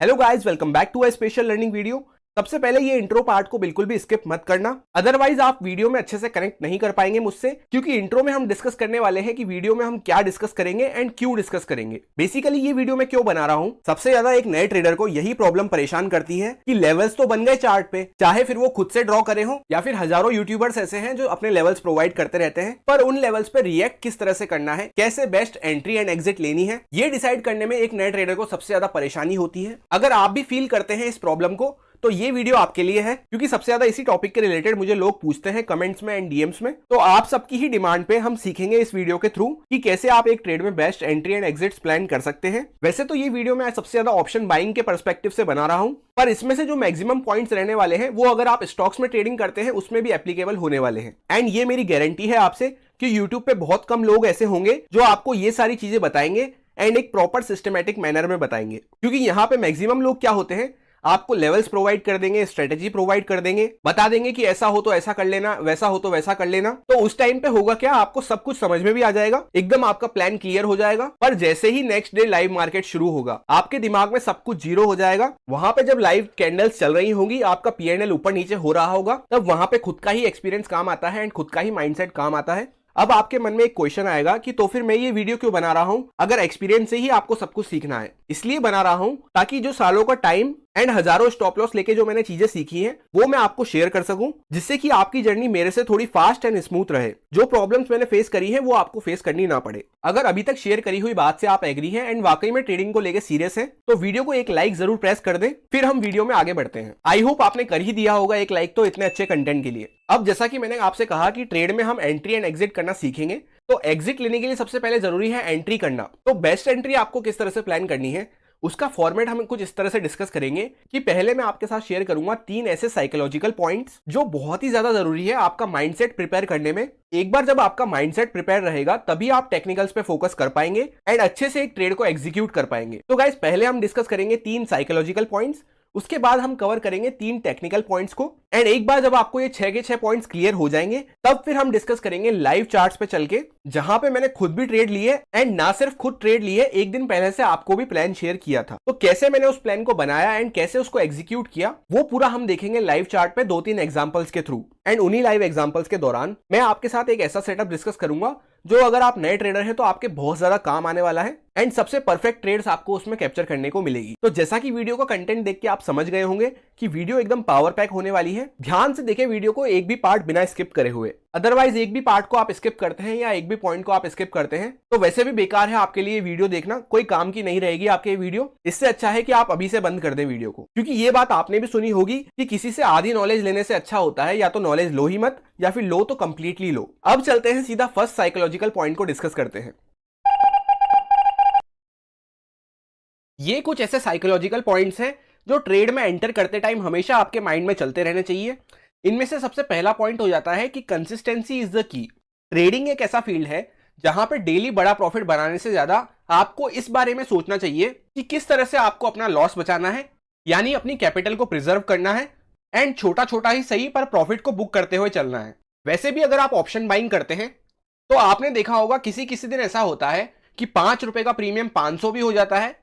Hello guys, welcome back to a special learning video. सबसे पहले ये इंट्रो पार्ट को बिल्कुल भी स्किप मत करना, अदरवाइज आप वीडियो में अच्छे से कनेक्ट नहीं कर पाएंगे मुझसे, क्योंकि इंट्रो में हम डिस्कस करने वाले हैं कि वीडियो में हम क्या डिस्कस करेंगे एंड क्यों डिस्कस करेंगे। बेसिकली ये वीडियो में क्यों बना रहा हूं, सबसे ज्यादा एक नए ट्रेडर को यही प्रॉब्लम परेशान करती है कि लेवल्स तो बन गए चार्ट पे, चाहे फिर वो खुद से ड्रॉ करे हो या फिर हजारों यूट्यूबर्स ऐसे हैं जो अपने लेवल्स प्रोवाइड करते रहते हैं, पर उन लेवल्स पे रिएक्ट किस तरह से करना है, कैसे बेस्ट एंट्री एंड एग्जिट लेनी है, ये डिसाइड करने में एक नए ट्रेडर को सबसे ज्यादा परेशानी होती है। अगर आप भी फील करते हैं इस प्रॉब्लम को तो ये वीडियो आपके लिए है, क्योंकि सबसे ज्यादा इसी टॉपिक के रिलेटेड मुझे लोग पूछते हैं कमेंट्स में एंड डीएम्स में। तो आप सबकी ही डिमांड पे हम सीखेंगे इस वीडियो के थ्रू कि कैसे आप एक ट्रेड में best entry and exits plan कर सकते हैं। वैसे तो ये वीडियो मैं सबसे ज्यादा ऑप्शन बाइंग के पर्सपेक्टिव से बना रहा हूं, पर इसमें से जो मैक्सिमम पॉइंट्स रहने वाले हैं वो अगर आप स्टॉक्स में ट्रेडिंग करते हैं उसमें भी एप्लीकेबल होने वाले हैं। एंड ये मेरी गारंटी है आपसे कि यूट्यूब पे बहुत कम लोग ऐसे होंगे जो आपको ये सारी चीजें बताएंगे एंड एक प्रॉपर सिस्टमैटिक मैनर में बताएंगे, क्योंकि यहाँ पे मैक्सिमम लोग क्या होते हैं, आपको लेवल्स प्रोवाइड कर देंगे, स्ट्रेटेजी प्रोवाइड कर देंगे, बता देंगे कि ऐसा हो तो ऐसा कर लेना, वैसा हो तो वैसा कर लेना। तो उस टाइम पे होगा क्या, आपको सब कुछ समझ में भी आ जाएगा, एकदम आपका प्लान क्लियर हो जाएगा। पर जैसे ही नेक्स्ट डे लाइव मार्केट शुरू होगा, आपके दिमाग में सब कुछ जीरो हो जाएगा। वहां पे जब लाइव कैंडल्स चल रही होंगी, आपका पीएनएल ऊपर नीचे हो रहा होगा, तब वहां पे खुद का ही एक्सपीरियंस काम आता है एंड खुद का ही माइंडसेट काम आता है। अब आपके मन में एक क्वेश्चन आएगा कि तो फिर मैं ये वीडियो क्यों बना रहा हूं, अगर एक्सपीरियंस से ही आपको सब कुछ सीखना है। इसलिए बना रहा हूं ताकि जो सालों का टाइम एंड हजारों स्टॉप लॉस लेके जो मैंने चीजें सीखी हैं वो मैं आपको शेयर कर सकूं, जिससे कि आपकी जर्नी मेरे से थोड़ी फास्ट एंड स्मूथ रहे। जो प्रॉब्लम्स मैंने फेस करी है वो आपको फेस करनी ना पड़े। अगर अभी तक शेयर करी हुई बात से आप एग्री हैं एंड वाकई में ट्रेडिंग को लेके सीरियस हैं, तो वीडियो को एक लाइक जरूर प्रेस कर दें, फिर हम वीडियो में आगे बढ़ते हैं। आई होप आपने कर ही दिया होगा एक लाइक तो इतने अच्छे कंटेंट के लिए। अब जैसा कि मैंने आपसे कहा कि ट्रेड में हम एंट्री एंड एग्जिट करना सीखेंगे, तो एग्जिट लेने के लिए सबसे पहले जरूरी है एंट्री करना। तो बेस्ट एंट्री आपको किस तरह से प्लान करनी है उसका फॉर्मेट हम कुछ इस तरह से डिस्कस करेंगे कि पहले मैं आपके साथ शेयर करूंगा 3 ऐसे साइकोलॉजिकल पॉइंट्स जो बहुत ही ज्यादा जरूरी है आपका माइंडसेट प्रिपेयर करने में। एक बार जब आपका माइंडसेट प्रिपेयर रहेगा तभी आप टेक्निकल्स पे फोकस कर पाएंगे एंड अच्छे से एक ट्रेड को एग्जीक्यूट कर पाएंगे। तो गाइस, पहले हम डिस्कस करेंगे 3 साइकोलॉजिकल पॉइंट्स, उसके बाद हम कवर करेंगे 3 टेक्निकल पॉइंट्स को। एंड एक बार जब आपको ये 6 के 6 पॉइंट्स क्लियर हो जाएंगे, तब फिर हम डिस्कस करेंगे लाइव चार्ट्स पे चल के, जहां पे मैंने खुद भी ट्रेड लिए एंड ना सिर्फ खुद ट्रेड लिए, एक दिन पहले से आपको भी प्लान शेयर किया था। तो कैसे मैंने उस प्लान को बनाया एंड कैसे उसको एग्जीक्यूट किया, वो पूरा हम देखेंगे लाइव चार्ट पे 2-3 एग्जांपल्स के थ्रू। एंड उन्हीं लाइव एग्जांपल्स के दौरान मैं आपके साथ एक ऐसा सेटअप डिस्कस करूंगा जो अगर आप नए ट्रेडर हैं तो आपके बहुत ज्यादा काम आने वाला है एंड सबसे परफेक्ट ट्रेड्स आपको उसमें कैप्चर करने को मिलेगी। तो जैसा कि वीडियो का कंटेंट देख के आप समझ गए होंगे कि वीडियो एकदम पावर पैक होने वाली है, ध्यान से देखें वीडियो को, एक भी पार्ट बिना स्किप करे हुए। अदरवाइज एक भी पार्ट को आप स्किप करते हैं या एक भी पॉइंट को आप स्किप करते हैं तो वैसे भी बेकार है आपके लिए वीडियो देखना, कोई काम की नहीं रहेगी आपके ये वीडियो। इससे अच्छा है कि आप अभी से बंद कर दें वीडियो को, क्योंकि ये बात आपने भी सुनी होगी कि किसी से आधी नॉलेज लेने से अच्छा होता है या तो नॉलेज लो ही मत, या फिर लो तो कंप्लीटली लो। अब चलते हैं सीधा फर्स्ट साइकोलॉजिकल पॉइंट को डिस्कस करते हैं। ये कुछ ऐसे साइकोलॉजिकल पॉइंट्स हैं जो ट्रेड में एंटर करते टाइम हमेशा आपके माइंड में चलते रहने चाहिए। इनमें से सबसे पहला पॉइंट हो जाता है कि consistency is the key. Trading एक ऐसा फील्ड है जहां पे डेली बड़ा प्रॉफिट बनाने से ज्यादा आपको इस बारे में सोचना चाहिए कि किस तरह से आपको अपना लॉस बचाना है, यानी अपनी कैपिटल को प्रिजर्व करना है एंड छोटा छोटा ही सही पर प्रॉफिट को बुक करते हुए चलना है। वैसे भी अगर आप ऑप्शन बाइंग करते हैं तो आपने देखा होगा किसी किसी दिन ऐसा होता है कि 5 रुपए का प्रीमियम 500 भी हो जाता है,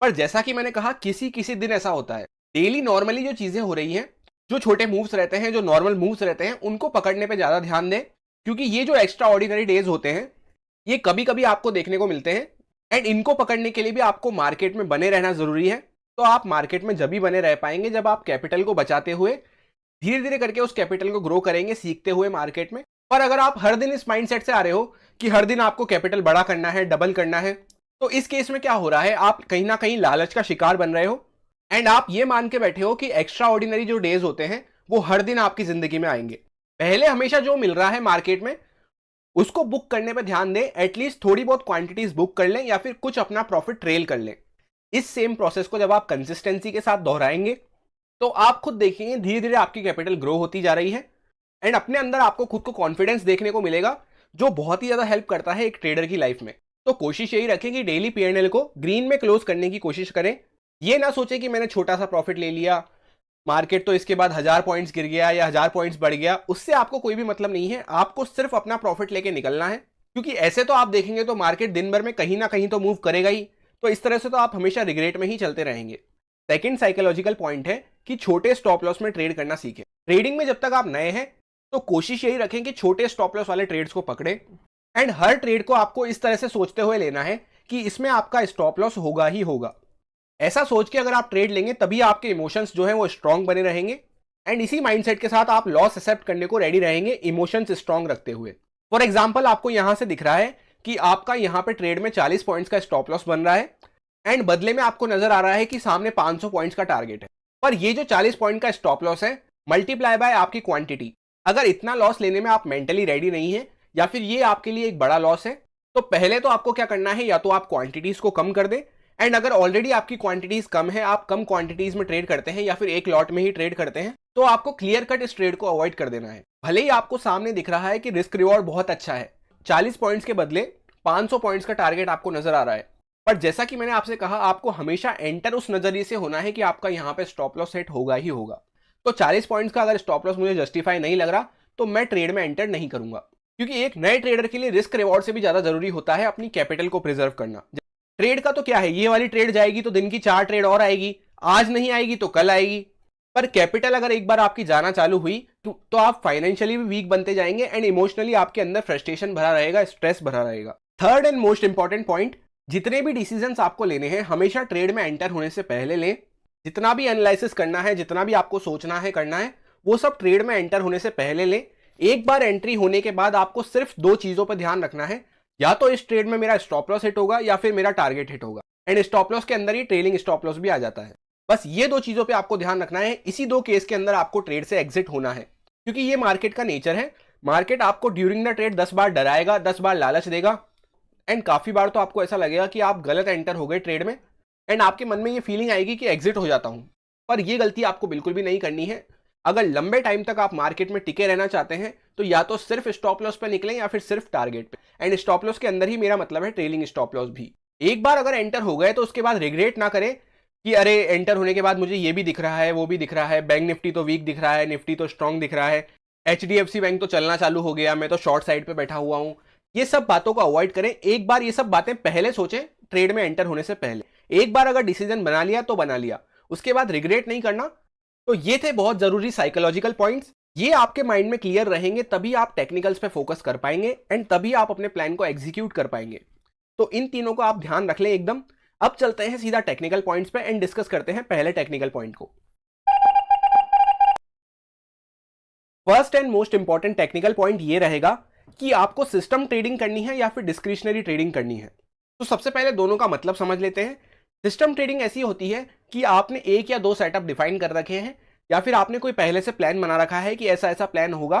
पर जैसा कि मैंने कहा किसी किसी दिन ऐसा होता है। डेली नॉर्मली जो चीजें हो रही हैं, जो छोटे मूव्स रहते हैं, जो नॉर्मल मूव्स रहते हैं, उनको पकड़ने पे ज्यादा ध्यान दें, क्योंकि ये जो एक्स्ट्रा ऑर्डिनरी डेज होते हैं ये कभी कभी आपको देखने को मिलते हैं एंड इनको पकड़ने के लिए भी आपको मार्केट में बने रहना जरूरी है। तो आप मार्केट में जब भी बने रह पाएंगे जब आप कैपिटल को बचाते हुए धीरे धीरे करके उस कैपिटल को ग्रो करेंगे, सीखते हुए मार्केट में। पर अगर आप हर दिन इस माइंडसेट से आ रहे हो कि हर दिन आपको कैपिटल बड़ा करना है, डबल करना है, तो इस केस में क्या हो रहा है, आप कहीं ना कहीं लालच का शिकार बन रहे हो एंड आप ये मान के बैठे हो कि एक्स्ट्रा ऑर्डिनरी जो डेज होते हैं वो हर दिन आपकी जिंदगी में आएंगे। पहले हमेशा जो मिल रहा है मार्केट में उसको बुक करने पे ध्यान दें, एटलीस्ट थोड़ी बहुत क्वांटिटीज बुक कर लें या फिर कुछ अपना प्रॉफिट ट्रेल कर लें। इस सेम प्रोसेस को जब आप कंसिस्टेंसी के साथ दोहराएंगे तो आप खुद देखेंगे धीरे धीरे आपकी कैपिटल ग्रो होती जा रही है एंड अपने अंदर आपको खुद को कॉन्फिडेंस देखने को मिलेगा, जो बहुत ही ज्यादा हेल्प करता है एक ट्रेडर की लाइफ में। तो कोशिश यही रखें कि डेली पीएनएल को ग्रीन में क्लोज करने की कोशिश करें। ये ना सोचे कि मैंने छोटा सा प्रॉफिट ले लिया, मार्केट तो इसके बाद 1000 पॉइंट्स गिर गया या 1000 पॉइंट्स बढ़ गया, उससे आपको कोई भी मतलब नहीं है। आपको सिर्फ अपना प्रॉफिट लेके निकलना है, क्योंकि ऐसे तो आप देखेंगे तो मार्केट दिन भर में कहीं ना कहीं तो मूव करेगा ही, तो इस तरह से तो आप हमेशा रिग्रेट में ही चलते रहेंगे। सेकंड साइकोलॉजिकल पॉइंट है कि छोटे स्टॉप लॉस में ट्रेड करना सीखें। ट्रेडिंग में जब तक आप नए हैं तो कोशिश यही रखें कि छोटे स्टॉप लॉस वाले ट्रेड्स को पकड़े एंड हर ट्रेड को आपको इस तरह से सोचते हुए लेना है कि इसमें आपका स्टॉप लॉस होगा ही होगा। ऐसा सोच के अगर आप ट्रेड लेंगे तभी आपके इमोशंस जो है वो स्ट्रांग बने रहेंगे एंड इसी माइंडसेट के साथ आप लॉस एक्सेप्ट करने को रेडी रहेंगे इमोशंस स्ट्रांग रखते हुए। फॉर एग्जांपल आपको यहां से दिख रहा है कि आपका यहां पे ट्रेड में 40 पॉइंट्स का स्टॉप लॉस बन रहा है एंड बदले में आपको नजर आ रहा है कि सामने 500 पॉइंट्स का टारगेट है। पर ये जो 40 पॉइंट का स्टॉप लॉस है मल्टीप्लाई बाय आपकी क्वांटिटी, अगर इतना लॉस लेने में आप मेंटली रेडी नहीं है या फिर ये आपके लिए एक बड़ा लॉस है तो पहले तो आपको क्या करना है, या तो आप क्वांटिटीज को कम कर दें एंड अगर ऑलरेडी आपकी क्वांटिटीज कम है, आप कम क्वांटिटीज में ट्रेड करते हैं या फिर एक लॉट में ही ट्रेड करते हैं, तो आपको क्लियर कट इस ट्रेड को अवॉइड कर देना है। भले ही आपको सामने दिख रहा है कि रिस्क रिवॉर्ड बहुत अच्छा है, 40 पॉइंट्स के बदले 500 पॉइंट्स का टारगेट आपको नजर आ रहा है, पर जैसा कि मैंने आपसे कहा आपको हमेशा एंटर उस नजरिए से होना है कि आपका यहां पे स्टॉप लॉस सेट होगा ही होगा। तो 40 पॉइंट्स का अगर स्टॉप लॉस मुझे जस्टिफाई नहीं लग रहा तो मैं ट्रेड में एंटर नहीं करूंगा, क्योंकि एक नए ट्रेडर के लिए रिस्क रिवॉर्ड से भी ज्यादा जरूरी होता है अपनी कैपिटल को प्रिजर्व करना। ट्रेड का तो क्या है, ये वाली ट्रेड जाएगी तो दिन की 4 ट्रेड और आएगी, आज नहीं आएगी तो कल आएगी, पर कैपिटल अगर एक बार आपकी जाना चालू हुई तो आप फाइनेंशियली भी वीक बनते जाएंगे एंड इमोशनली आपके अंदर फ्रस्ट्रेशन भरा रहेगा, स्ट्रेस भरा रहेगा। Third and most important point, जितने भी डिसीजंस आपको लेने हैं हमेशा ट्रेड में एंटर होने से पहले लें। जितना भी एनालिसिस करना है, जितना भी आपको सोचना है करना है, वो सब ट्रेड में एंटर होने से पहले लें। एक बार एंट्री होने के बाद आपको सिर्फ 2 चीजों पर ध्यान रखना है, या तो इस ट्रेड में मेरा स्टॉप लॉस हिट होगा या फिर मेरा टारगेट हिट होगा, एंड स्टॉप लॉस के अंदर ही ट्रेलिंग स्टॉप लॉस भी आ जाता है। बस ये 2 चीजों पे आपको ध्यान रखना है। इसी 2 केस के अंदर आपको ट्रेड से एग्जिट होना है, क्योंकि ये मार्केट का नेचर है। मार्केट आपको ड्यूरिंग द ट्रेड 10 बार डराएगा, 10 बार लालच देगा एंड काफी बार तो आपको ऐसा लगेगा कि आप गलत एंटर हो गए ट्रेड में एंड आपके मन में ये फीलिंग आएगी कि एग्जिट हो जाता हूं। पर ये गलती आपको बिल्कुल भी नहीं करनी है। अगर लंबे टाइम तक आप मार्केट में टिके रहना चाहते हैं तो या तो सिर्फ स्टॉप लॉस पे निकलें या फिर सिर्फ टारगेट पे, एंड स्टॉप लॉस के अंदर ही मेरा मतलब है ट्रेलिंग स्टॉप लॉस भी। एक बार अगर एंटर हो गए तो उसके बाद रिग्रेट ना करें कि अरे एंटर होने के बाद मुझे ये भी दिख रहा है, वो भी दिख रहा है, बैंक निफ्टी तो वीक दिख रहा है, निफ्टी तो स्ट्रांग दिख रहा है, HDFC बैंक तो चलना चालू हो गया, मैं तो शॉर्ट साइड पे बैठा हुआ हूं। ये सब बातों को अवॉइड करें। एक बार ये सब बातें पहले सोचें ट्रेड में एंटर होने से पहले। एक बार अगर डिसीजन बना लिया तो बना लिया, उसके बाद रिग्रेट नहीं करना। तो ये थे बहुत जरूरी साइकोलॉजिकल पॉइंट्स। ये आपके माइंड में क्लियर रहेंगे तभी आप टेक्निकल्स पे फोकस कर पाएंगे एंड तभी आप अपने प्लान को एग्जीक्यूट कर पाएंगे। तो इन तीनों को आप ध्यान रख लें एकदम। अब चलते हैं सीधा टेक्निकल पॉइंट्स पे एंड डिस्कस करते हैं पहले टेक्निकल पॉइंट को। First and most important technical point ये रहेगा कि आपको सिस्टम ट्रेडिंग करनी है या फिर डिस्क्रिशनरी ट्रेडिंग करनी है। तो सबसे पहले दोनों का मतलब समझ लेते हैं। सिस्टम ट्रेडिंग ऐसी होती है कि आपने 1 या 2 सेटअप डिफाइन कर रखे हैं या फिर आपने कोई पहले से प्लान बना रखा है कि ऐसा ऐसा प्लान होगा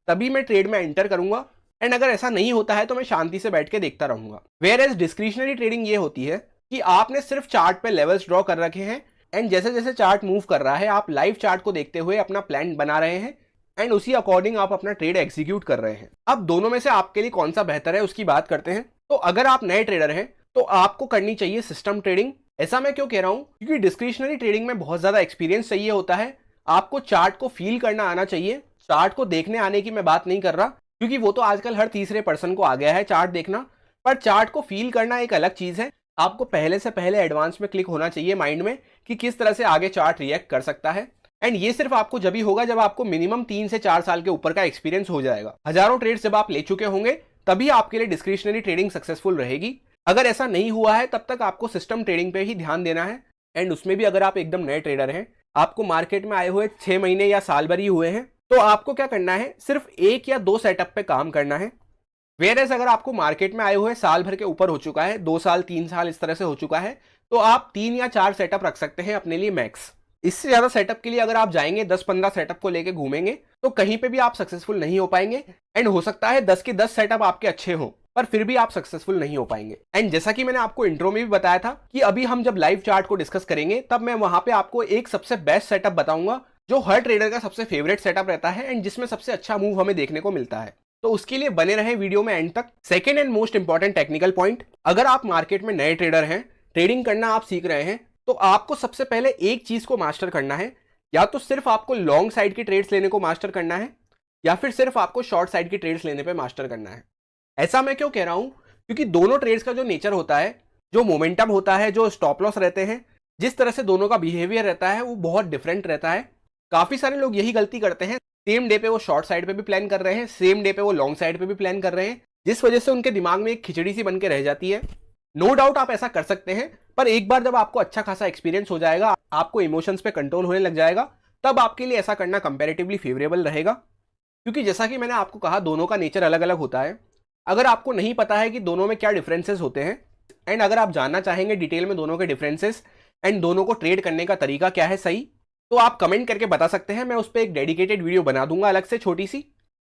तभी मैं ट्रेड में एंटर करूंगा, एंड अगर ऐसा नहीं होता है तो मैं शांति से बैठ के देखता रहूंगा। वेयर एज डिस्क्रिशनरी ट्रेडिंग ये होती है कि आपने सिर्फ चार्ट पे लेवल्स ड्रॉ कर रखे हैं एंड जैसे जैसे चार्ट मूव कर रहा है आप लाइव चार्ट को देखते हुए अपना प्लान बना रहे हैं एंड उसी अकॉर्डिंग आप अपना ट्रेड एग्जीक्यूट कर रहे हैं। अब दोनों में से आपके लिए कौन सा बेहतर है उसकी बात करते हैं। तो अगर आप नए ट्रेडर हैं तो आपको करनी चाहिए सिस्टम ट्रेडिंग। ऐसा मैं क्यों कह रहा हूं, क्योंकि डिस्क्रिशनरी ट्रेडिंग में बहुत ज्यादा एक्सपीरियंस चाहिए होता है। आपको चार्ट को फील करना आना चाहिए। चार्ट को देखने आने की मैं बात नहीं कर रहा, क्योंकि वो तो आजकल हर तीसरे पर्सन को आ गया है चार्ट देखना, पर चार्ट को फील करना एक अलग चीज है। आपको पहले से पहले एडवांस में क्लिक होना चाहिए माइंड में कि किस तरह से आगे चार्ट रिएक्ट कर सकता है, एंड ये सिर्फ आपको जब ही होगा जब आपको मिनिमम 3 से 4 साल के ऊपर का एक्सपीरियंस हो जाएगा। हजारों ट्रेड्स जब आप ले चुके होंगे तभी आपके लिए डिस्क्रिशनरी ट्रेडिंग सक्सेसफुल रहेगी। अगर ऐसा नहीं हुआ है तब तक आपको सिस्टम ट्रेडिंग पे ही ध्यान देना है। एंड उसमें भी अगर आप एकदम नए ट्रेडर हैं, आपको मार्केट में आए हुए 6 महीने या साल भर ही हुए हैं, तो आपको क्या करना है, सिर्फ 1 या 2 सेटअप पे काम करना है। वेयरएज अगर आपको मार्केट में आए हुए साल भर के ऊपर हो चुका है, 2 साल 3 साल इस तरह से हो चुका है, तो आप 3 या 4 सेटअप रख सकते हैं अपने लिए मैक्स। इससे ज्यादा सेटअप के लिए अगर आप जाएंगे 10-15 सेटअप को लेके घूमेंगे तो कहीं पे भी आप सक्सेसफुल नहीं हो पाएंगे। एंड हो सकता है 10 के 10 सेटअप आपके अच्छे हो पर फिर भी आप सक्सेसफुल नहीं हो पाएंगे। एंड जैसा कि मैंने आपको इंट्रो में भी बताया था कि अभी हम जब लाइव चार्ट को डिस्कस करेंगे तब मैं वहां पे आपको एक सबसे बेस्ट सेटअप बताऊंगा जो हर ट्रेडर का सबसे फेवरेट सेटअप रहता है एंड जिसमें सबसे अच्छा मूव हमें देखने को मिलता है। तो उसके लिए बने रहे वीडियो में एंड तक। Second and most important technical point, अगर आप मार्केट में नए ट्रेडर हैं, ट्रेडिंग करना आप सीख रहे हैं, तो आपको सबसे पहले एक चीज को मास्टर करना है। या तो सिर्फ आपको लॉन्ग साइड की ट्रेड्स लेने को मास्टर करना है या फिर सिर्फ आपको शॉर्ट साइड की ट्रेड्स लेने पे मास्टर करना है। ऐसा मैं क्यों कह रहा हूं, क्योंकि दोनों ट्रेड्स का जो नेचर होता है, जो मोमेंटम होता है, जो स्टॉप लॉस रहते हैं, जिस तरह से दोनों का बिहेवियर रहता है वो बहुत डिफरेंट रहता है। काफी सारे लोग यही गलती करते हैं, सेम डे पे वो शॉर्ट साइड पे भी प्लान कर रहे हैं, सेम डे पे वो लॉन्ग साइड पे भी प्लान कर रहे हैं, जिस वजह से उनके दिमाग में एक खिचड़ी सी बन के रह जाती है। नो डाउट आप ऐसा कर सकते हैं, पर एक बार जब आपको अच्छा खासा एक्सपीरियंस हो जाएगा, आपको इमोशंस पे कंट्रोल होने लग जाएगा, तब आपके लिए ऐसा करना कंपैरेटिवली फेवरेबल रहेगा। क्योंकि जैसा कि मैंने आपको कहा, दोनों का नेचर अलग अलग होता है। अगर आपको नहीं पता है कि दोनों में क्या डिफरेंसेस होते हैं, एंड अगर आप जानना चाहेंगे डिटेल में दोनों के डिफरेंसेस एंड दोनों को ट्रेड करने का तरीका क्या है सही, तो आप कमेंट करके बता सकते हैं। मैं उस पर एक डेडिकेटेड वीडियो बना दूंगा अलग से, छोटी सी,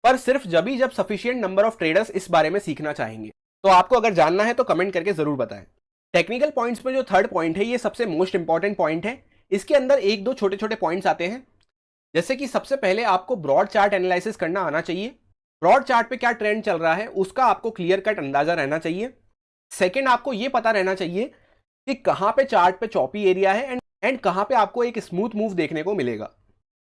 पर सिर्फ जब सफिशिएंट नंबर ऑफ ट्रेडर्स इस बारे में सीखना चाहेंगे। तो आपको अगर जानना है तो कमेंट करके जरूर बताएं। टेक्निकल पॉइंट्स में जो थर्ड पॉइंट है, ये सबसे मोस्ट इंपॉर्टेंट पॉइंट है। इसके अंदर एक दो छोटे छोटे पॉइंट्स आते हैं, जैसे कि सबसे पहले आपको ब्रॉड चार्ट एनालिसिस करना आना चाहिए। ब्रॉड चार्ट पे क्या ट्रेंड चल रहा है उसका आपको क्लियर कट अंदाजा रहना चाहिए। सेकंड, आपको ये पता रहना चाहिए कि कहां पे चार्ट पे चॉपी एरिया है एंड कहां पे आपको एक स्मूथ मूव देखने को मिलेगा।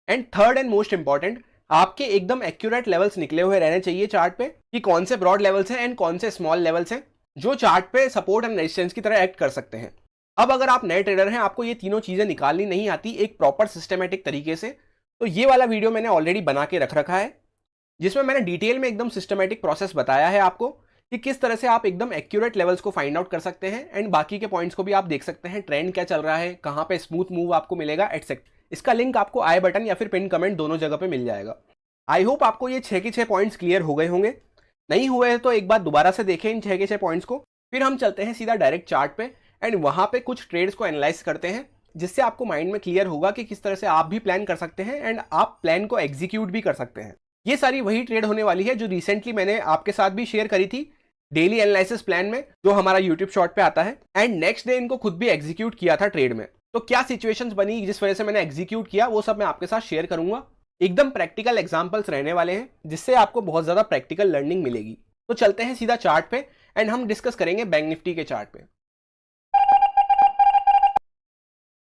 And third and most important, आपके एकदम एक्यूरेट लेवल्स निकले हुए रहने चाहिए चार्ट पे, कि कौन से ब्रॉड लेवल्स हैं एंड कौन से स्मॉल लेवल्स हैं जो चार्ट पे सपोर्ट एंड रेजिस्टेंस की तरह एक्ट कर सकते हैं। अब अगर आप नए ट्रेडर हैं, आपको ये तीनों चीजें निकालनी नहीं आती एक प्रॉपर सिस्टमेटिक तरीके से, तो ये वाला वीडियो मैंने ऑलरेडी बना के रख रखा है, जिसमें मैंने डिटेल में एकदम सिस्टमेटिक प्रोसेस बताया है आपको कि किस तरह से आप एकदम एक्यूरेट लेवल्स को फाइंड आउट कर सकते हैं, एंड बाकी के पॉइंट्स को भी आप देख सकते हैं, ट्रेंड क्या चल रहा है, कहां पे स्मूथ मूव आपको मिलेगा एटसेट्रा। इसका लिंक आपको आई बटन या फिर पिन कमेंट दोनों जगह पे मिल जाएगा। आई होप आपको ये 6 के 6 पॉइंट्स क्लियर हो गए होंगे। नहीं हुए हैं तो एक बार दोबारा से देखें इन 6 के 6 पॉइंट्स को। फिर हम चलते हैं सीधा डायरेक्ट चार्ट पे एंड वहां पे कुछ ट्रेड्स को एनालाइज करते हैं, जिससे आपको माइंड में क्लियर होगा कि किस तरह से आप भी प्लान कर सकते हैं एंड आप प्लान को एग्जीक्यूट भी कर सकते हैं। ये सारी वही ट्रेड होने वाली है जो रिसेंटली मैंने आपके साथ भी शेयर करी थी डेली एनालिसिस प्लान में, जो हमारा यूट्यूब शॉर्ट पे आता है, एंड नेक्स्ट डे इनको खुद भी एग्जीक्यूट किया था ट्रेड में। तो क्या सिचुएशंस बनी जिस वजह से मैंने एग्जीक्यूट किया, वो सब मैं आपके साथ शेयर करूंगा। एकदम प्रैक्टिकल एग्जांपल्स रहने वाले हैं, जिससे आपको बहुत ज्यादा प्रैक्टिकल लर्निंग मिलेगी। तो चलते हैं सीधा चार्ट पे एंड हम डिस्कस करेंगे बैंक निफ्टी के चार्ट पे।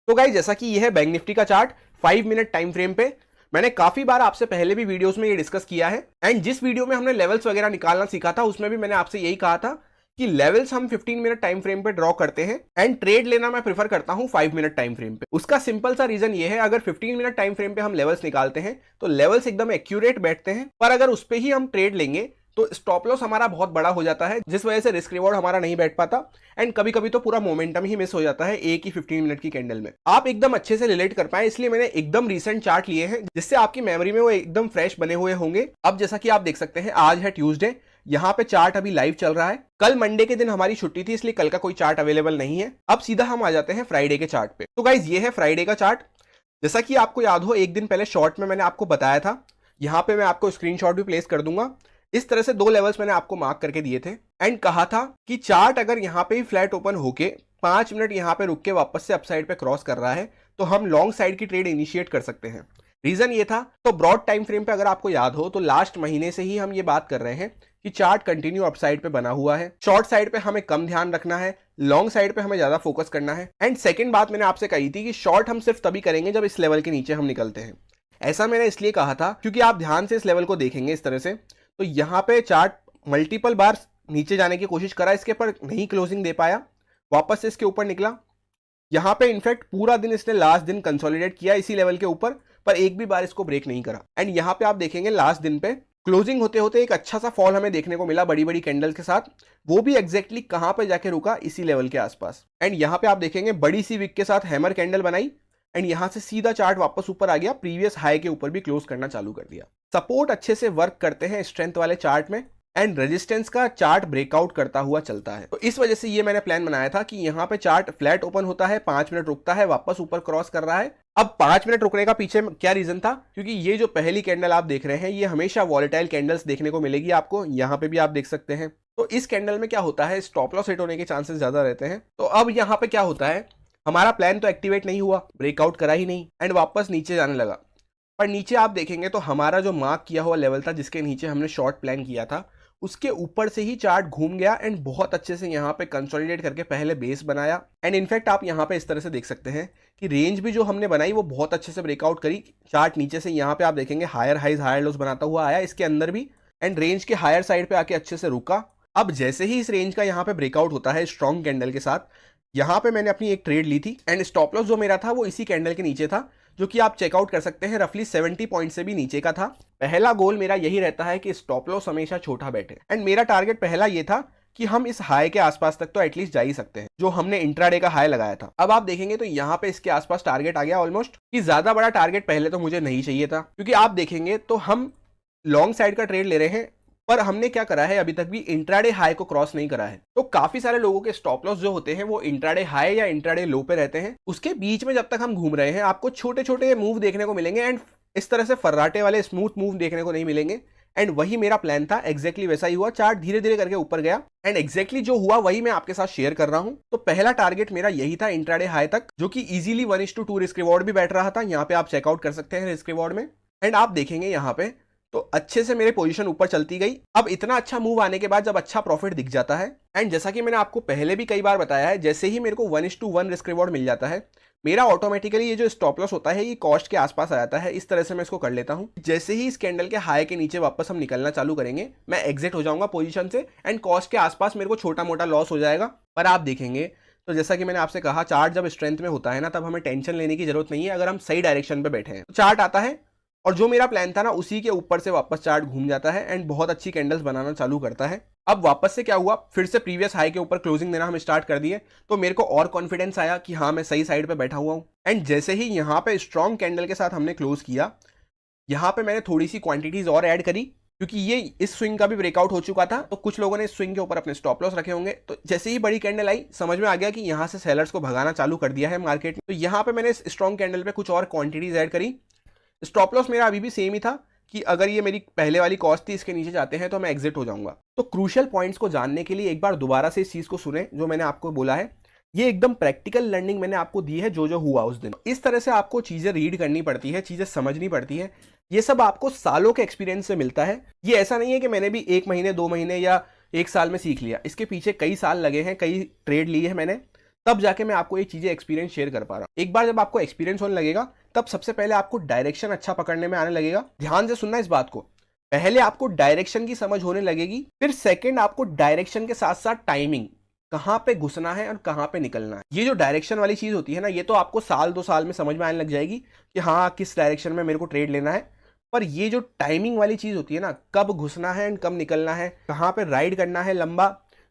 तो गाइस, जैसा कि यह है बैंक निफ्टी का चार्ट 5 मिनट टाइम फ्रेम पे। मैंने काफी बार आपसे पहले भी वीडियोस में ये डिस्कस किया है, एंड जिस वीडियो में हमने लेवल्स वगैरह निकालना सीखा था उसमें भी मैंने आपसे यही कहा था कि लेवल्स हम 15 मिनट टाइम फ्रेम पे ड्रॉ करते हैं एंड ट्रेड लेना मैं प्रेफर करता हूं 5 मिनट टाइम फ्रेम पे। उसका सिंपल सा रीजन ये है, अगर 15 मिनट टाइम फ्रेम पे हम लेवल्स निकालते हैं तो लेवल्स एकदम एक्यूरेट बैठते हैं, पर अगर उस पर ही हम ट्रेड लेंगे तो स्टॉप लॉस हमारा बहुत बड़ा हो जाता है, जिस वजह से रिस्क रिवॉर्ड हमारा नहीं बैठ पाता, एंड कभी कभी तो पूरा मोमेंटम ही मिस हो जाता है एक ही 15 मिनट की कैंडल में। आप एकदम अच्छे से रिलेट कर पाए, इसलिए मैंने एकदम रीसेंट चार्ट लिए हैं, जिससे आपकी मेमोरी में वो एकदम फ्रेश बने हुए होंगे। अब जैसा कि आप देख सकते हैं, आज है ट्यूसडे, यहाँ पे चार्ट अभी लाइव चल रहा है। कल मंडे के दिन हमारी छुट्टी थी, इसलिए कल का कोई चार्ट अवेलेबल नहीं है। अब सीधा हम आ जाते हैं फ्राइडे के चार्ट पे। तो गाइज, ये है फ्राइडे का चार्ट। जैसा कि आपको याद हो, एक दिन पहले शॉर्ट में मैंने आपको बताया था, यहाँ पे मैं आपको स्क्रीनशॉट भी प्लेस कर दूंगा। इस तरह से 2 लेवल्स मैंने आपको मार्क करके दिए थे एंड कहा था कि चार्ट अगर यहाँ पे ही फ्लैट ओपन होके 5 मिनट यहाँ पे रुक के वापस से अपसाइड पे क्रॉस कर रहा है तो हम लॉन्ग साइड की ट्रेड इनिशिएट कर सकते हैं। रीजन ये था, तो ब्रॉड टाइम फ्रेम पे अगर आपको याद हो तो लास्ट महीने से ही हम ये बात कर रहे हैं कि चार्ट कंटिन्यू अपसाइड पे बना हुआ है। शॉर्ट साइड पे हमें कम ध्यान रखना है, लॉन्ग साइड पे हमें ज्यादा फोकस करना है। एंड सेकंड बात मैंने आपसे कही थी कि शॉर्ट हम सिर्फ तभी करेंगे जब इस लेवल के नीचे हम निकलते हैं। ऐसा मैंने इसलिए कहा था क्योंकि आप ध्यान से इस लेवल को देखेंगे इस तरह से, तो यहाँ पे चार्ट मल्टीपल बार नीचे जाने की कोशिश करा, इसके पर नहीं क्लोजिंग दे पाया, वापस से इसके ऊपर निकला। यहाँ पे इनफैक्ट पूरा दिन इसने लास्ट दिन कंसोलिडेट किया इसी लेवल के ऊपर, पर एक भी बार इसको ब्रेक नहीं करा। एंड यहाँ पे आप देखेंगे लास्ट दिन पे क्लोजिंग होते होते एक अच्छा सा फॉल हमें देखने को मिला बड़ी बड़ी कैंडल्स के साथ, वो भी एग्जैक्टली कहां पे जाके रुका, इसी लेवल के आसपास। एंड यहाँ पे आप देखेंगे बड़ी सी विक के साथ हैमर कैंडल बनाई एंड यहां से सीधा चार्ट वापस ऊपर आ गया, प्रीवियस हाई के ऊपर भी क्लोज करना चालू कर दिया। सपोर्ट अच्छे से वर्क करते हैं स्ट्रेंथ वाले चार्ट में एंड रेजिस्टेंस का चार्ट ब्रेकआउट करता हुआ चलता है। तो इस वजह से ये मैंने प्लान बनाया था कि यहाँ पे चार्ट फ्लैट ओपन होता है, 5 मिनट रुकता है, वापस ऊपर क्रॉस कर रहा है। अब 5 मिनट रुकने का पीछे क्या रीजन था, क्योंकि ये जो पहली कैंडल आप देख रहे हैं ये हमेशा वॉलेटाइल कैंडल्स देखने को मिलेगी आपको, यहाँ पे भी आप देख सकते हैं। तो इस कैंडल में क्या होता है, स्टॉप लॉस हिट होने के चांसेस ज्यादा रहते हैं। तो अब यहाँ पे क्या होता है, हमारा प्लान तो एक्टिवेट नहीं हुआ, ब्रेकआउट करा ही नहीं एंड वापस नीचे जाने लगा। पर नीचे आप देखेंगे तो हमारा जो मार्क किया हुआ लेवल था जिसके नीचे हमने शॉर्ट प्लान किया था, उसके ऊपर से ही चार्ट घूम गया एंड बहुत अच्छे से यहाँ पे कंसोलिडेट करके पहले बेस बनाया। एंड इनफैक्ट आप यहाँ पे इस तरह से देख सकते हैं कि रेंज भी जो हमने बनाई वो बहुत अच्छे से ब्रेकआउट करी। चार्ट नीचे से यहाँ पे आप देखेंगे हायर हाइज हायर लोस बनाता हुआ आया इसके अंदर भी, एंड रेंज के हायर साइड पे आके अच्छे से रुका। अब जैसे ही इस रेंज का यहाँ पे ब्रेकआउट होता है स्ट्रॉन्ग कैंडल के साथ, यहाँ पे मैंने अपनी एक ट्रेड ली थी एंड स्टॉप लॉस जो मेरा था वो इसी कैंडल के नीचे था, जो कि आप चेकआउट कर सकते हैं रफली 70 पॉइंट से भी नीचे का था। पहला गोल मेरा यही रहता है कि स्टॉप लॉस हमेशा छोटा बैठे एंड मेरा टारगेट पहला ये था कि हम इस हाई के आसपास तक तो एटलीस्ट जा ही सकते हैं, जो हमने इंट्राडे का हाई लगाया था। अब आप देखेंगे तो यहाँ पे इसके आसपास टारगेट आ गया ऑलमोस्ट, कि ज्यादा बड़ा टारगेट पहले तो मुझे नहीं चाहिए था, क्योंकि आप देखेंगे तो हम लॉन्ग साइड का ट्रेड ले रहे हैं, पर हमने क्या करा है अभी तक भी इंट्राडे हाई को क्रॉस नहीं करा है। तो काफी सारे लोगों के स्टॉप लॉस जो होते हैं वो इंट्राडे हाई या इंट्राडे लो पे रहते हैं। उसके बीच में जब तक हम घूम रहे हैं आपको छोटे छोटे मूव देखने को मिलेंगे एंड इस तरह से फर्राटे वाले स्मूथ मूव देखने को नहीं मिलेंगे। एंड वही मेरा प्लान था, एग्जैक्टली वैसा ही हुआ। चार्ट धीरे धीरे करके ऊपर गया एंड एग्जैक्टली जो हुआ वही मैं आपके साथ शेयर कर रहा हूं। तो पहला टारगेट मेरा यही था इंट्राडे हाई तक, जो कि इजीली 1:2 रिस्क रिवॉर्ड भी बैठ रहा था। यहाँ पे आप चेकआउट कर सकते हैं रिस्क रिवॉर्ड में एंड आप देखेंगे यहाँ पे तो अच्छे से मेरी पोजीशन ऊपर चलती गई। अब इतना अच्छा मूव आने के बाद जब अच्छा प्रॉफिट दिख जाता है एंड जैसा कि मैंने आपको पहले भी कई बार बताया है, जैसे ही मेरे को 1:1 रिस्क रिवॉर्ड मिल जाता है, मेरा ऑटोमेटिकली ये जो स्टॉप लॉस होता है ये कॉस्ट के आसपास आ जाता है। इस तरह से मैं इसको कर लेता हूं। जैसे ही इस कैंडल के हाई के नीचे वापस हम निकलना चालू करेंगे, मैं एग्जिट हो जाऊंगा पोजीशन से एंड कॉस्ट के आसपास मेरे को छोटा मोटा लॉस हो जाएगा। पर आप देखेंगे तो जैसा कि मैंने आपसे कहा, चार्ट जब स्ट्रेंथ में होता है ना, तब हमें टेंशन लेने की जरूरत नहीं है अगर हम सही डायरेक्शन पे बैठे हैं। तो चार्ट आता है और जो मेरा प्लान था ना उसी के ऊपर से वापस चार्ट घूम जाता है एंड बहुत अच्छी कैंडल्स बनाना चालू करता है। अब वापस से क्या हुआ, फिर से प्रीवियस हाई के ऊपर क्लोजिंग देना हम स्टार्ट कर दिए, तो मेरे को और कॉन्फिडेंस आया कि हाँ मैं सही साइड पे बैठा हुआ हूँ। एंड जैसे ही यहाँ पे स्ट्रॉन्ग कैंडल के साथ हमने क्लोज किया, यहाँ पे मैंने थोड़ी सी क्वांटिटीज और ऐड करी, क्योंकि ये इस स्विंग का भी ब्रेकआउट हो चुका था। तो कुछ लोगों ने इस स्विंग के ऊपर अपने स्टॉप लॉस रखे होंगे। तो जैसे ही बड़ी कैंडल आई, समझ में आ गया कि यहाँ से सेलर्स को भगाना चालू कर दिया है मार्केट में। तो यहाँ पे मैंने इस स्ट्रॉन्ग कैंडल पे कुछ और क्वांटिटीज ऐड करी। स्टॉप लॉस मेरा अभी भी सेम ही था कि अगर ये मेरी पहले वाली कॉस्ट थी, इसके नीचे जाते हैं तो मैं एग्जिट हो जाऊंगा। तो क्रूशियल पॉइंट्स को जानने के लिए एक बार दोबारा से इस चीज को सुने जो मैंने आपको बोला है। ये एकदम प्रैक्टिकल लर्निंग मैंने आपको दी है, जो जो हुआ उस दिन। इस तरह से आपको चीजें रीड करनी पड़ती है, चीजें समझनी पड़ती है। ये सब आपको सालों के एक्सपीरियंस से मिलता है। ये ऐसा नहीं है कि मैंने भी 1 महीने 2 महीने या 1 साल में सीख लिया। इसके पीछे कई साल लगे हैं, कई ट्रेड लिए हैं मैंने, तब जाके मैं आपको ये चीजें एक्सपीरियंस शेयर कर पा रहा हूं। एक बार जब आपको एक्सपीरियंस होने लगेगा, तब सबसे पहले आपको डायरेक्शन अच्छा पकड़ने में आने लगेगा। ध्यान से सुनना इस बात को। पहले आपको डायरेक्शन की समझ होने लगेगी, फिर सेकंड आपको डायरेक्शन के साथ साथ टाइमिंग, कहां पे घुसना है और कहां पे निकलना है। ये जो डायरेक्शन वाली चीज होती है ना, ये तो आपको साल 2 साल में समझ में आने लग जाएगी कि हाँ किस डायरेक्शन में मेरे को ट्रेड लेना है। पर ये जो टाइमिंग वाली चीज होती है ना, कब घुसना है एंड कब निकलना है, कहां पे राइड करना है लंबा,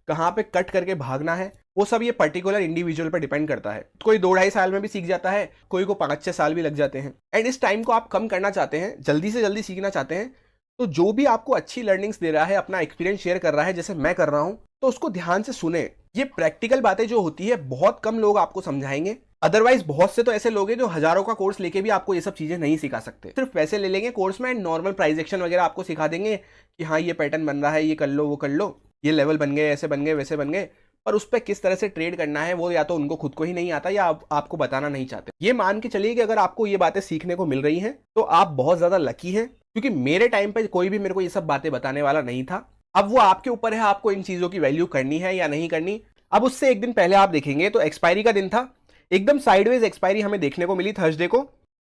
कहां पे कट करके भागना है, वो सब ये पर्टिकुलर इंडिविजुअल पर डिपेंड करता है। कोई 2-2.5 साल में भी सीख जाता है, कोई को 5-6 साल भी लग जाते हैं। एंड इस टाइम को आप कम करना चाहते हैं, जल्दी से जल्दी सीखना चाहते हैं, तो जो भी आपको अच्छी लर्निंग्स दे रहा है, अपना एक्सपीरियंस शेयर कर रहा है, जैसे मैं कर रहा हूं, तो उसको ध्यान से सुने। ये प्रैक्टिकल बातें जो होती है बहुत कम लोग आपको समझाएंगे। अदरवाइज बहुत से तो ऐसे लोग हैं जो हजारों का कोर्स लेके भी आपको ये सब चीजें नहीं सिखा सकते। सिर्फ पैसे ले लेंगे कोर्स में, नॉर्मल प्राइस एक्शन वगैरह आपको सिखा देंगे कि हाँ ये पैटर्न बन रहा है, ये कर लो, वो कर लो, ये लेवल बन गए, ऐसे बन गए, वैसे बन गए। पर उस पर किस तरह से ट्रेड करना है वो या तो उनको खुद को ही नहीं आता या आपको बताना नहीं चाहते। ये मान के चलिए कि अगर आपको ये बातें सीखने को मिल रही हैं तो आप बहुत ज्यादा लकी हैं, क्योंकि मेरे टाइम पे कोई भी मेरे को ये सब बातें बताने वाला नहीं था। अब वो आपके ऊपर है, आपको इन चीजों की वैल्यू करनी है या नहीं करनी। अब उससे एक दिन पहले आप देखेंगे तो एक्सपायरी का दिन था, एकदम साइडवेज एक्सपायरी हमें देखने को मिली थर्सडे को।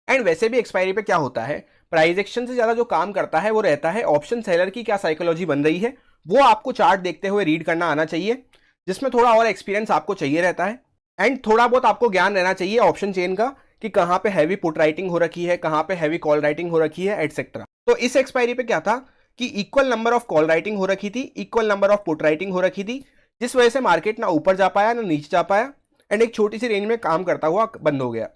एंड वैसे भी एक्सपायरी पे क्या होता है, प्राइस एक्शन से ज्यादा जो काम करता है वो रहता है ऑप्शन सेलर की क्या साइकोलॉजी बन रही है, वो आपको चार्ट देखते हुए रीड करना आना चाहिए, जिसमें थोड़ा और एक्सपीरियंस आपको चाहिए रहता है। एंड थोड़ा बहुत आपको ज्ञान रहना चाहिए ऑप्शन चेन का, कि कहां पे हैवी पुट राइटिंग हो रखी है, कहां पे हैवी कॉल राइटिंग हो रखी है, एटसेट्रा। तो इस एक्सपायरी पे क्या था कि equal number of call writing हो रखी थी, equal number of put writing हो रखी थी, जिस वजह से मार्केट ना ऊपर जा पाया ना नीचे जा पाया एंड एक छोटी सी रेंज में काम करता हुआ बंद हो गया।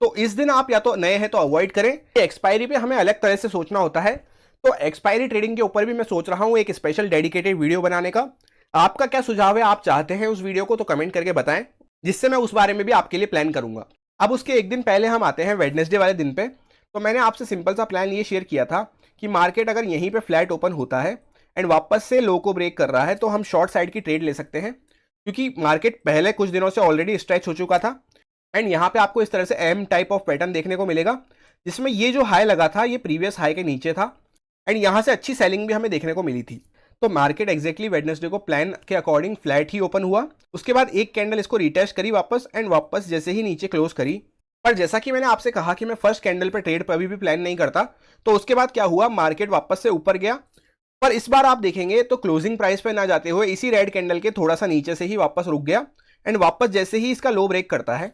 तो इस दिन आप या तो नए हैं तो अवॉइड करें। एक्सपायरी पे हमें अलग तरह से सोचना होता है। तो एक्सपायरी ट्रेडिंग के ऊपर भी मैं सोच रहा हूं एक स्पेशल डेडिकेटेड वीडियो बनाने का। आपका क्या सुझाव है, आप चाहते हैं उस वीडियो को तो कमेंट करके बताएं, जिससे मैं उस बारे में भी आपके लिए प्लान करूंगा। अब उसके एक दिन पहले हम आते हैं वेडनेसडे वाले दिन पे। तो मैंने आपसे सिंपल सा प्लान ये शेयर किया था कि मार्केट अगर यहीं पे फ्लैट ओपन होता है एंड वापस से लो को ब्रेक कर रहा है तो हम शॉर्ट साइड की ट्रेड ले सकते हैं, क्योंकि मार्केट पहले कुछ दिनों से ऑलरेडी स्ट्रेच हो चुका था। एंड यहाँ पे आपको इस तरह से एम टाइप ऑफ पैटर्न देखने को मिलेगा, जिसमें ये जो हाई लगा था ये प्रीवियस हाई के नीचे था एंड यहाँ से अच्छी सेलिंग भी हमें देखने को मिली थी। तो मार्केट एक्जैक्टली वेडनेसडे को प्लान के अकॉर्डिंग फ्लैट ही ओपन हुआ। उसके बाद एक कैंडल इसको रिटेस्ट करी वापस एंड वापस जैसे ही नीचे क्लोज करी। पर जैसा कि मैंने आपसे कहा कि मैं फर्स्ट कैंडल पे ट्रेड पर अभी भी प्लान नहीं करता, तो उसके बाद क्या हुआ, मार्केट वापस से ऊपर गया। पर इस बार आप देखेंगे तो क्लोजिंग प्राइस पे ना जाते हुए इसी रेड कैंडल के थोड़ा सा नीचे से ही वापस रुक गया एंड वापस जैसे ही इसका लो ब्रेक करता है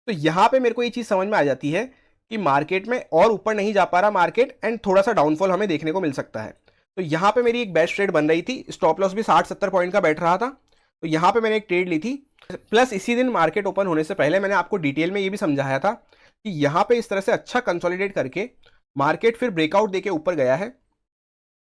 तो यहाँ पे मेरे को ये चीज़ समझ में आ जाती है कि मार्केट में और ऊपर नहीं जा पा रहा मार्केट, एंड थोड़ा सा डाउनफॉल हमें देखने को मिल सकता है। तो यहाँ पे मेरी एक बेस्ट ट्रेड बन रही थी, स्टॉप लॉस भी 60-70 पॉइंट का बैठ रहा था, तो यहाँ पे मैंने एक ट्रेड ली थी। प्लस इसी दिन मार्केट ओपन होने से पहले मैंने आपको डिटेल में ये भी समझाया था कि यहाँ पे इस तरह से अच्छा कंसोलिडेट करके मार्केट फिर ब्रेकआउट देके ऊपर गया है,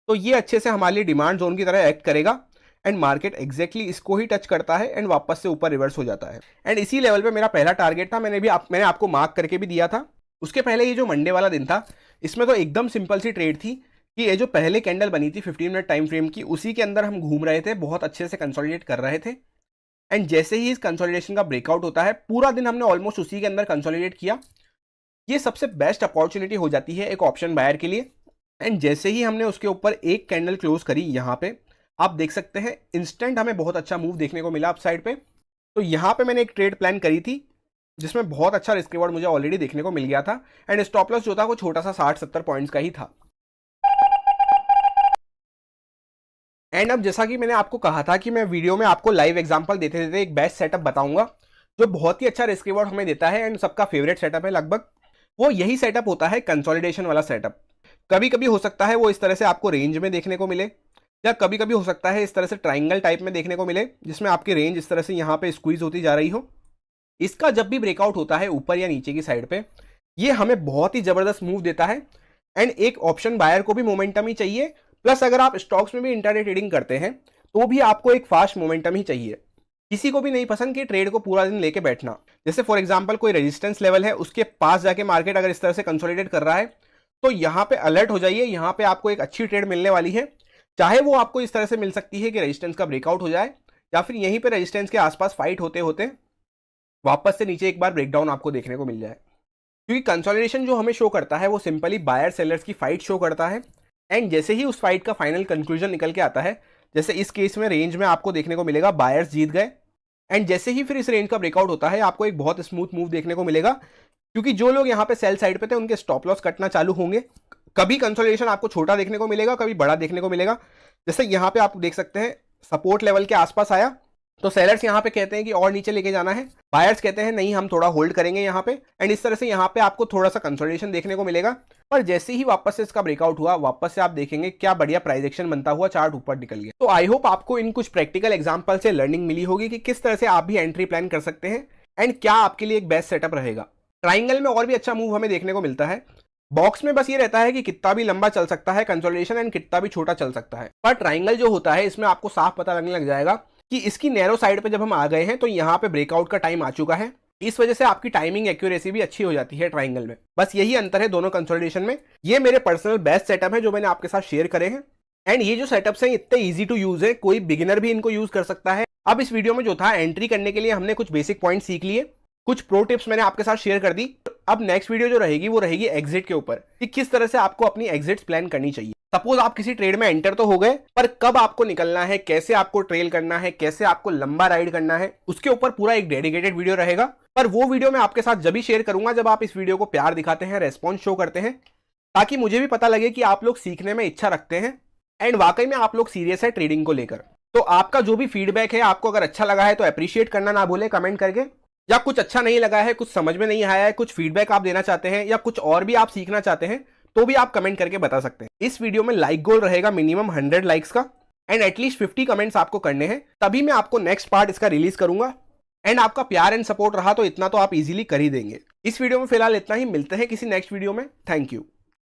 तो ये अच्छे से हमारे लिए डिमांड जोन की तरह एक्ट करेगा एंड मार्केट एग्जैक्टली इसको ही टच करता है एंड वापस से ऊपर रिवर्स हो जाता है। एंड इसी लेवल पे मेरा पहला टारगेट था, मैंने आपको मार्क करके भी दिया था। उसके पहले ये जो मंडे वाला दिन था, इसमें तो एकदम सिंपल सी ट्रेड थी कि ये जो पहले कैंडल बनी थी 15 मिनट टाइम फ्रेम की, उसी के अंदर हम घूम रहे थे, बहुत अच्छे से कंसोलिडेट कर रहे थे। एंड जैसे ही इस कंसोलिडेशन का ब्रेकआउट होता है, पूरा दिन हमने ऑलमोस्ट उसी के अंदर कंसोलिडेट किया। ये सबसे बेस्ट अपॉर्चुनिटी हो जाती है एक ऑप्शन बायर के लिए। एंड जैसे ही हमने उसके ऊपर एक कैंडल क्लोज करी, यहाँ पे आप देख सकते हैं इंस्टेंट हमें बहुत अच्छा मूव देखने को मिला अप साइड पे। तो यहाँ पे मैंने एक ट्रेड प्लान करी थी जिसमें बहुत अच्छा रिस्क रिवॉर्ड मुझे ऑलरेडी देखने को मिल गया था, एंड स्टॉप लॉस जो था वो छोटा सा 60-70 पॉइंट्स का ही था। एंड अब जैसा कि मैंने आपको कहा था कि मैं वीडियो में आपको लाइव एग्जांपल देते देते एक बेस्ट सेटअप बताऊंगा जो बहुत ही अच्छा रिस्क रिवॉर्ड हमें देता है एंड सबका फेवरेट सेटअप है लगभग। वो यही सेटअप होता है कंसोलिडेशन वाला सेटअप। कभी कभी हो सकता है वो इस तरह से आपको रेंज में देखने को मिले, या कभी कभी हो सकता है इस तरह से ट्राइंगल टाइप में देखने को मिले जिसमें आपकी रेंज इस तरह से यहाँ पे स्क्वीज होती जा रही हो। इसका जब भी ब्रेकआउट होता है ऊपर या नीचे की साइड पे, ये हमें बहुत ही जबरदस्त मूव देता है। एंड एक ऑप्शन बायर को भी मोमेंटम ही चाहिए, प्लस अगर आप स्टॉक्स में भी इंट्राडे ट्रेडिंग करते हैं तो भी आपको एक फास्ट मोमेंटम ही चाहिए। किसी को भी नहीं पसंद कि ट्रेड को पूरा दिन लेके बैठना। जैसे फॉर एग्जांपल कोई रेजिस्टेंस लेवल है, उसके पास जाके मार्केट अगर इस तरह से कंसोलिडेट कर रहा है तो यहाँ पे अलर्ट हो जाइए, यहाँ पे आपको एक अच्छी ट्रेड मिलने वाली है। चाहे वो आपको इस तरह से मिल सकती है कि रेजिस्टेंस का ब्रेकआउट हो जाए, या फिर यहीं पे रेजिस्टेंस के आसपास फाइट होते होते वापस से नीचे एक बार ब्रेकडाउन आपको देखने को मिल जाए। क्योंकि कंसोलिडेशन जो हमें शो करता है वो सिंपली बायर सेलर्स की फाइट शो करता है। एंड जैसे ही उस फाइट का फाइनल कंक्लूजन निकल के आता है, जैसे इस केस में रेंज में आपको देखने को मिलेगा बायर्स जीत गए, एंड जैसे ही फिर इस रेंज का ब्रेकआउट होता है आपको एक बहुत स्मूथ मूव देखने को मिलेगा, क्योंकि जो लोग यहाँ पे सेल साइड पे थे उनके स्टॉप लॉस कटना चालू होंगे। कभी कंसोलिडेशन आपको छोटा देखने को मिलेगा, कभी बड़ा देखने को मिलेगा। जैसे यहाँ पे आप देख सकते हैं सपोर्ट लेवल के आसपास आया तो सेलर्स यहाँ पे कहते हैं कि और नीचे लेके जाना है, बायर्स कहते हैं नहीं हम थोड़ा होल्ड करेंगे यहाँ पे। एंड इस तरह से यहाँ पे आपको थोड़ा सा कंसोलिडेशन देखने को मिलेगा। पर जैसे ही वापस से इसका ब्रेकआउट हुआ, वापस से आप देखेंगे क्या बढ़िया प्राइस एक्शन बनता हुआ चार्ट ऊपर निकल गया। तो आई होप आपको इन कुछ प्रैक्टिकल एग्जांपल से लर्निंग मिली होगी कि किस तरह से आप भी एंट्री प्लान कर सकते हैं एंड क्या आपके लिए एक बेस्ट सेटअप रहेगा। ट्राइंगल में और भी अच्छा मूव हमें देखने को मिलता है। बॉक्स में बस ये रहता है कि कितना भी लंबा चल सकता है कंसोलिडेशन एंड कितना भी छोटा चल सकता है। पर ट्राइंगल जो होता है इसमें आपको साफ पता लगने लग जाएगा कि इसकी नैरो साइड पे जब हम आ गए हैं तो यहाँ पे ब्रेकआउट का टाइम आ चुका है। इस वजह से आपकी टाइमिंग एक्यूरेसी भी अच्छी हो जाती है ट्राइंगल में। बस यही अंतर है दोनों कंसोलिडेशन में। ये मेरे पर्सनल बेस्ट सेटअप है जो मैंने आपके साथ शेयर करे हैं। एंड ये जो सेटअप्स हैं इतने इजी टू यूज है, कोई बिगिनर भी इनको यूज कर सकता है। अब इस वीडियो में जो था एंट्री करने के लिए हमने कुछ बेसिक पॉइंट सीख लिए, कुछ प्रो टिप्स मैंने आपके साथ शेयर कर दी। अब नेक्स्ट वीडियो जो रहेगी वो रहेगी एग्जिट के ऊपर, कि किस तरह से आपको अपनी एग्जिट्स प्लान करनी चाहिए। सपोज आप किसी ट्रेड में एंटर तो हो गए, पर कब आपको निकलना है, कैसे आपको ट्रेल करना है, कैसे आपको लंबा राइड करना है, उसके ऊपर पूरा एक डेडिकेटेड वीडियो रहेगा। पर वो वीडियो मैं आपके साथ जब भी शेयर करूंगा जब आप इस वीडियो को प्यार दिखाते हैं, रेस्पॉन्स शो करते हैं, ताकि मुझे भी पता लगे कि आप लोग सीखने में इच्छा रखते हैं एंड वाकई में आप लोग सीरियस है ट्रेडिंग को लेकर। तो आपका जो भी फीडबैक है, आपको अगर अच्छा लगा है तो अप्रिशिएट करना ना भूले कमेंट करके, या कुछ अच्छा नहीं लगा है, कुछ समझ में नहीं आया है, कुछ फीडबैक आप देना चाहते हैं या कुछ और भी आप सीखना चाहते हैं तो भी आप कमेंट करके बता सकते हैं। इस वीडियो में लाइक गोल रहेगा मिनिमम 100 लाइक्स का एंड एटलीस्ट 50 कमेंट्स आपको करने हैं, तभी मैं आपको नेक्स्ट पार्ट इसका रिलीज करूंगा। एंड आपका प्यार एंड सपोर्ट रहा तो इतना तो आप इजीली कर ही देंगे। इस वीडियो में फिलहाल इतना ही, मिलते हैं किसी नेक्स्ट वीडियो में। Thank you.